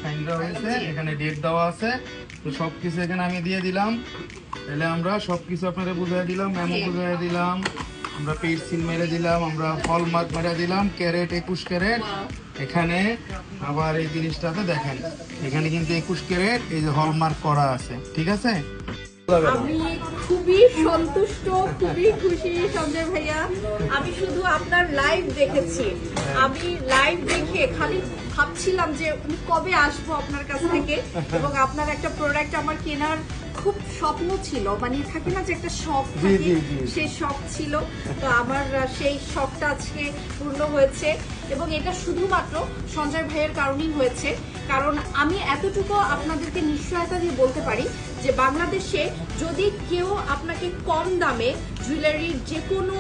Sign দেওয়া হয়েছে, এখানে ডেট দেওয়া আছে। তো সবকিছু এখানে আমি দিয়ে দিলাম। তাহলে আমরা সবকিছু আপনাদের বুঝিয়ে দিলাম, মেমো বুঝিয়ে দিলাম, আমরা পেজ সিল মেরে দিলাম, আমরা হলমার্ক মেরে দিলাম, ক্যারেট 21 ক্যারেট। এখানে আবার এই জিনিসটাতে দেখেন, এখানে কিন্তু 21 ক্যারেট এই যে হলমার্ক করা আছে, ঠিক আছে। আমি খুবই সন্তুষ্ট, খুবই খুশি সঞ্জয় ভাইয়া। আমি শুধু আপনার লাইভ দেখেছি, আমি লাইভ দেখে খালি ভাবছিলাম যে আমি কবে আসবো আপনার কাছ থেকে, এবং আপনার একটা প্রোডাক্ট আমার কেনার খুব স্বপ্ন ছিল, মানে থাকে না যে একটা শখ থাকে, সেই শখ ছিল। তো আমার সেই শখটা আজকে পূর্ণ হয়েছে, এবং এটা শুধুমাত্র সঞ্জয় ভাইয়ের কারণেই হয়েছে। কারণ আমি এতটুকু আপনাদেরকে নিশ্চয়তা দিয়ে বলতে পারি যে বাংলাদেশে যদি কেউ আপনাকে কম দামে জুয়েলারির যে কোনো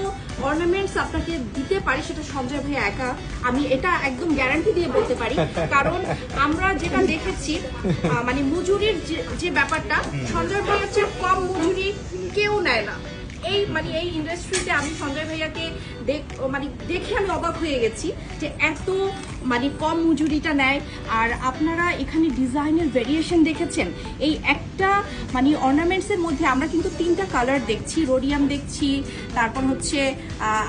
অর্নামেন্টস আপনাকে দিতে পারে, সেটা সঞ্জয় ভাই একা। আমি এটা একদম গ্যারান্টি দিয়ে বলতে পারি, কারণ আমরা যেটা দেখেছি মানে মজুরির যে ব্যাপারটা, সঞ্জয় ভাইয়ের চেয়ে কম মজুরি কেউ নেয় না। এই মানে এই ইন্ডাস্ট্রিতে আমি সঞ্জয় ভাইয়াকে দেখে আমি অবাক হয়ে গেছি যে এত মানে কম মজুরিটা নেয়। আর আপনারা এখানে ডিজাইনের ভেরিয়েশন দেখেছেন, এই একটা মানে অর্নামেন্টসের মধ্যে আমরা কিন্তু 3টা কালার দেখছি, রোডিয়াম দেখছি, তারপর হচ্ছে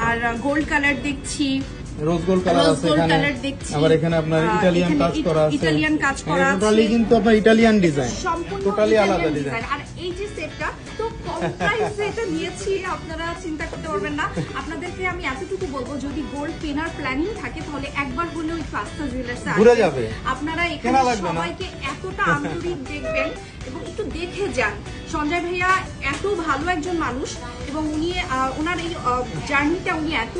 আর গোল্ড কালার দেখছি, রোজ গোল্ড কালার আছে এখানে, আবার এখানে আপনার ইতালিয়ান কাজ করা আছে, ইতালিয়ান কাজ করা আছে, টোটালি কিন্তু আপনার ইতালিয়ান ডিজাইন, সম্পূর্ণ টোটালি আলাদা ডিজাইন। আর এই যে সেটটা তো কম প্রাইসে এটা নিয়েছি, আপনারা চিন্তা করতে পারবেন না। আপনাদেরকে আমি এতটুকু বলবো, যদি গোল্ড কেনার প্ল্যানিং থাকে তাহলে একবার হলেও একটু আস্থা জুয়েলার্সে ঘুরে যাবে। আপনারা এখানে সবাইকে এতটা আন্তরিক দেখবেন এবং একটু দেখে যান। সঞ্জয় ভাইয়া এত ভালো একজন মানুষ, এবং উনি ওনার এই জার্নিটা উনি এত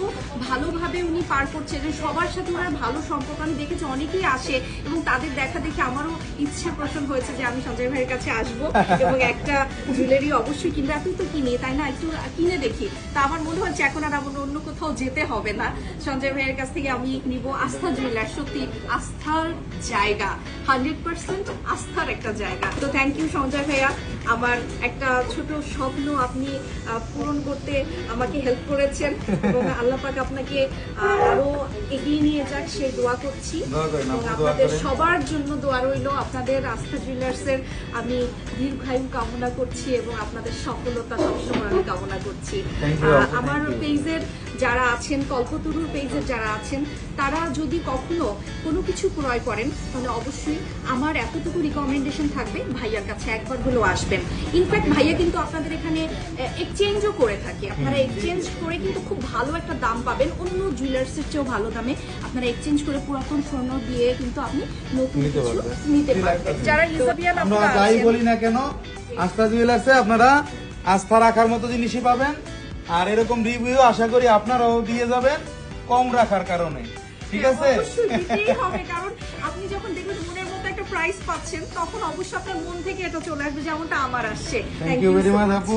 ভালোভাবে উনি পার করছেন, সবার সাথে ওনার ভালো সম্পর্ক। আমি দেখেছি অনেকেই আসে, এবং তাদের দেখা দেখে আমারও ইচ্ছে পোষণ হয়েছে যে আমি সঞ্জয় ভাইয়ের কাছে আসবো এবং একটা জুয়েলারি অবশ্যই কিনবো। এত তো কিনে, তাই না, একটু কিনে দেখি। তা আমার মনে হচ্ছে এখন আর আমার অন্য কোথাও যেতে হবে না, সঞ্জয় ভাইয়ের কাছ থেকে আমি নিব আস্থা জুয়েলার্স। সত্যি আস্থার জায়গা, 100% আস্থার একটা জায়গা। তো থ্যাংক ইউ সঞ্জয় ভাইয়া, আমার একটা ছোট স্বপ্ন আপনি পূরণ করতে আমাকে হেল্প করেছেন, এবং আল্লাহ পাক আপনাকে আরো এগিয়ে নিয়ে যাক সেই দোয়া করছি। আপনাদের সবার জন্য দোয়া রইল, আপনাদের আস্থা জুয়েলার্সের আমি দীর্ঘায়ু কামনা করছি, এবং আপনাদের সফলতা সবসময় আমি কামনা করছি। আমার পেজের যারা আছেন, কল্পতরুর পেজের যারা আছেন, তারা যদি কখনো কোনো কিছু ক্রয় করেন তাহলে অবশ্যই আমার এতটুকু রিকমেন্ডেশন থাকবে, ভাইয়ার কাছে একবার হলেও আসবেন। ইনফ্যাক্ট ভাইয়া কিন্তু আপনাদের এখানে এক্সচেঞ্জও করে থাকে, আপনারা এক্সচেঞ্জ করে কিন্তু খুব ভালো একটা দাম পাবেন, অন্য জুয়েলার্সের চেয়েও ভালো দামে আপনারা এক্সচেঞ্জ করে পুরাতন স্বর্ণ দিয়ে কিন্তু আপনি নতুন কিছু নিতে পারবেন। যারা ইজাবিয়ান আমরা যাই বলি না কেন, আস্থা জুয়েলার্সে আপনারা আস্থা রাখার মতো জিনিসই পাবেন, আর এরকম রিভিউ আশা করি আপনারাও দিয়ে যাবেন কম রাখার কারণে, ঠিক আছে। কারণ আপনি যখন দেখবেন মনের মতো একটা প্রাইস পাচ্ছেন, তখন অবশ্যই আপনার মন থেকে এটা চলে আসবে, যেমনটা আমার আসছে। থ্যাংক ইউ ভেরি মাচ আপু।